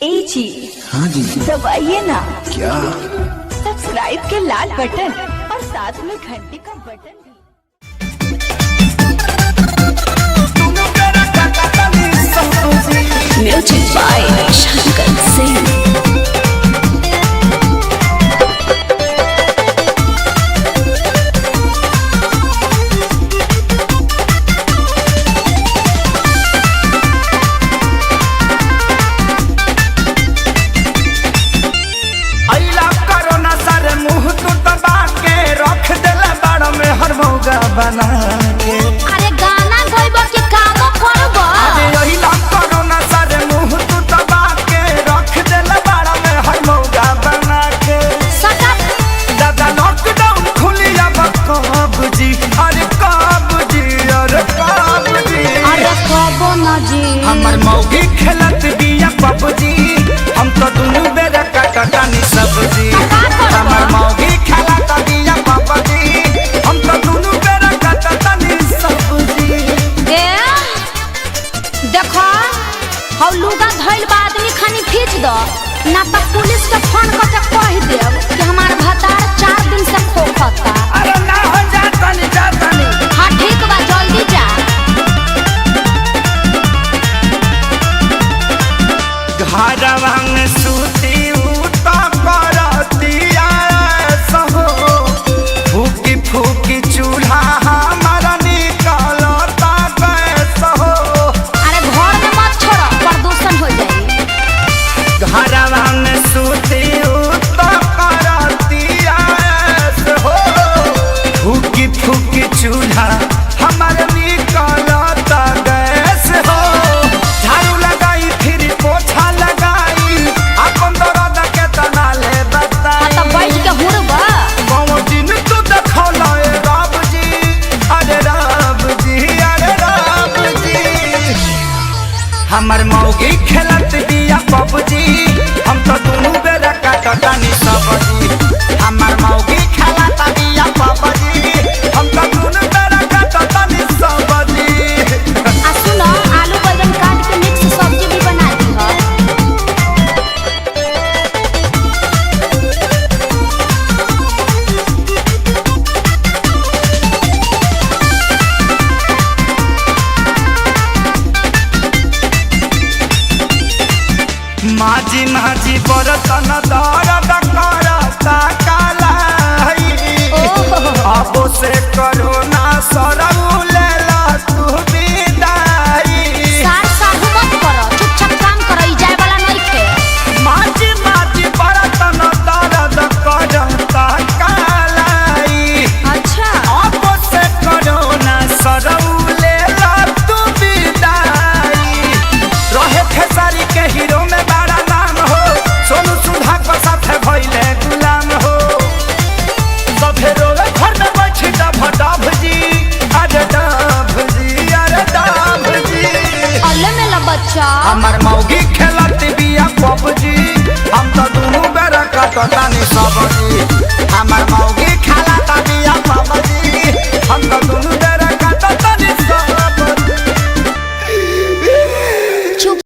ए जी। हाँ जी। दबाइए ना। क्या? सब्सक्राइब के लाल बटन और साथ में घंटी का बटन भी। Music by Shankar Singh. बना के अरे गाना गइबो के कामो करबो। अरे यही ला कोरोना सारे मुंह तू दबा के रख देला बाड़ा में हर मौगा बना के। सका दादा लॉकडाउन खुली अब कब जी? अरे कब जी? अरे कब जी? अरे कबो न जी। हमर मौगी खेलत बिया पबजी, हम तो दुनु बेरा काटतानी सब्जी। हमर मौगी खेलत बिया पबजी, हम तो दुनु देखो हौ लुगा धइल बा आदमी खानी खींच दो ना तो पुलिस के फोन करके कह देब कि हमार भतार 4 दिन से खोखता। अरे ना हो जातनी जातनी। हां ठीक बा जल्दी जा। घरवा में सूती उता करतिया सहो, फूकी फूकी चूल्हा हमारा निकलता गैस हो। अरे घर में मत छोड़ो प्रदूषण हो जाई। घरवा में सूती उता करतिया सहो, फूकी फूकी चूल्हा हमारा निकलता गैस हो। झाड़ू लगाई फिर पोछा लगाई, अपन दर्द के तना ले बताई। तो बैठ के हुरबा कौन दिन तू देखौला ए रब जी? अरे रब जी, अरे रब जी। हमर मौगी खेलत बिया पबजी, हम तो दुनु बेरा काटतानी सब्जी। हमर मौगी खेलत बिया पबजी, हम तो दुनु बेरा काटतानी सब्जी। आ सुनो आलू बैंगन काट के मिक्स सब्जी भी बना दी हो। माझी माझी बरतन दर्द करता कालाई, अब से करोना सरऊ लेला तू विदाई। सार साहू मत करो चुपचाप काम करो ई जाए वाला नहीं खे। माझी माझी बरतन दर्द करता कालाई, अच्छा अब से करोना सरऊ लेला तू विदाई। रहे खेसारी के हीरो में बड़ा नाम हो, सोनू सुधा को साथे भइले गुलाम हो। सभे रोवे घर में बैठी डभ जी, अरे डभ जी, अरे डभ जी। अल्ले मेला बच्चा हमर मौगी खेलत बिया पबजी, हम तो दुनु बेरा काटतानी सब्जी। हमर मौगी खेलत बिया पबजी, हम तो दुनु